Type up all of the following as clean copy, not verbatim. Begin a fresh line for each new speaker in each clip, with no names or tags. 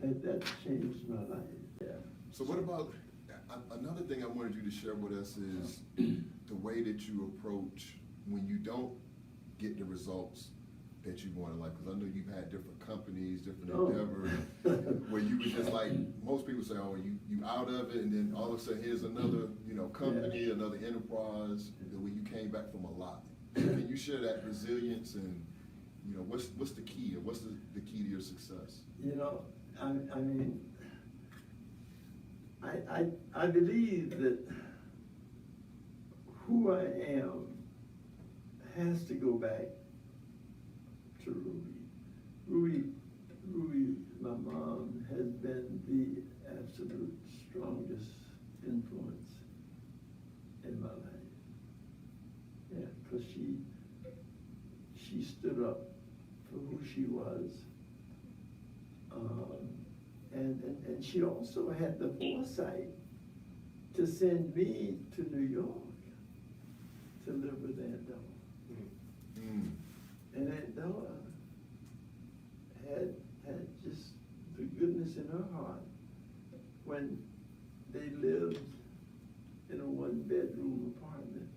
That changed my life, yeah.
So what about, another thing I wanted you to share with us is the way that you approach when you don't get the results that you want in life. Because I know you've had different companies, different endeavors, where you was just like, most people say, oh, you out of it, and then all of a sudden here's another, company, another enterprise, where you came back from a lot. So can you share that resilience and, what's the key, or what's the key to your success?
I mean, I believe that who I am has to go back to Ruby. Ruby, my mom, has been the absolute strongest influence in my life. Yeah, because she stood up for who she was. And she also had the foresight to send me to New York to live with Aunt Della.
Mm.
And Aunt Della had just the goodness in her heart when they lived in a one-bedroom apartment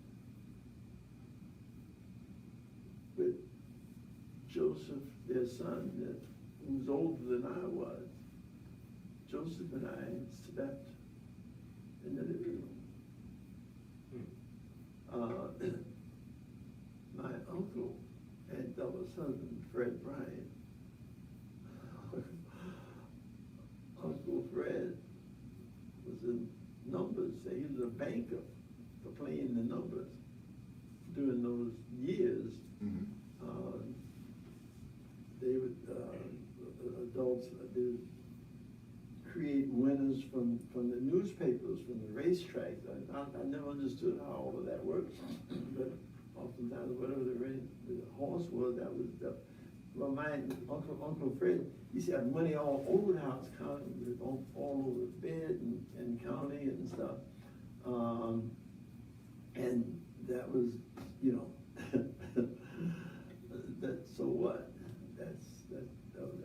with Joseph, their son, who was older than I was. Joseph and I slept in the living room. My uncle, Aunt Della's husband, Fred Bryant, Uncle Fred was in numbers. He was a banker for playing the numbers during those years.
Mm-hmm.
They would, adults, they would create winners from the newspapers, from the racetracks. I never understood how all of that worked, but oftentimes whatever the horse was, that was the, well, my Uncle Fred, he used to have money all over the house, counting, all over the bed and counting and stuff. And that was, that, so what? That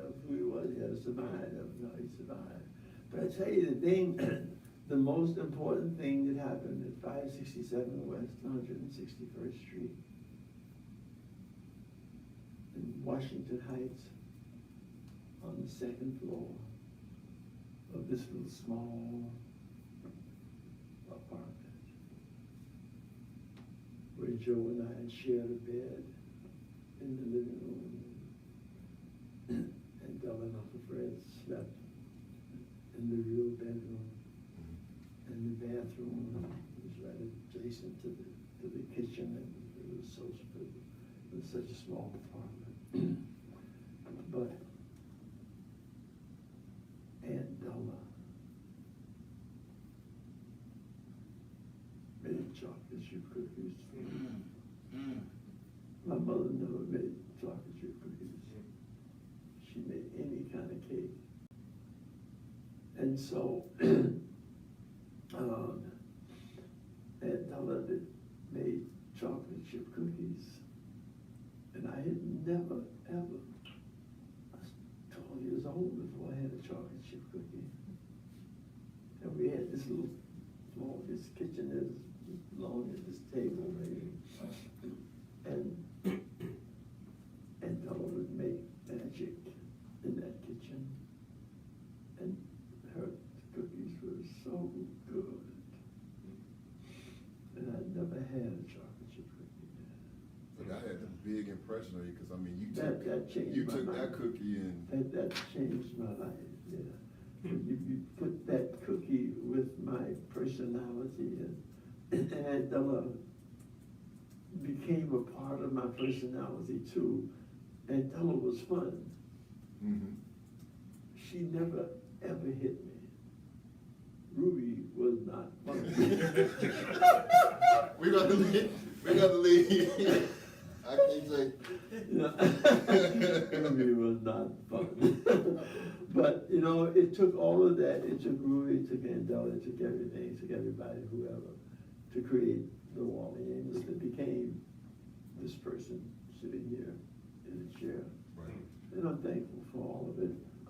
was who he was. He had to survive. That was how he survived. But I tell you the thing, the most important thing that happened at 567 West 161st Street in Washington Heights, on the second floor of this little small apartment, where Joe and I shared a bed in the living room, and Della and Uncle Fred slept in the real bedroom, and the bathroom was right adjacent to the kitchen, and it was such a small apartment. But Aunt Della made chocolate chip cookies for me. My mother never made chocolate chip cookies. She made any kind of cake. And so, Aunt Della made chocolate chip cookies. And I had never, ever, I was 12 years old before I had a chocolate chip cookie. And we had this little, this kitchen as long as this table, maybe. And Della would make magic in that kitchen. And her cookies were so good. And I'd never had a chocolate chip cookie.
But I had a big impression on you, because I mean, you
took
that cookie and
that changed my life. Yeah, you put that cookie with my personality, and Aunt Della became a part of my personality too. Aunt Della was fun.
mm-hmm.
She never ever hit me. Ruby was not fun.
We got to leave. I can't say.
Ruby was not fun. But, it took all of that. It took Ruby, it took Aunt Della, it took everything, it took everybody, whoever, to create the Wally Amos that became this person sitting here in a chair.
Right.
And I'm thankful for all of it.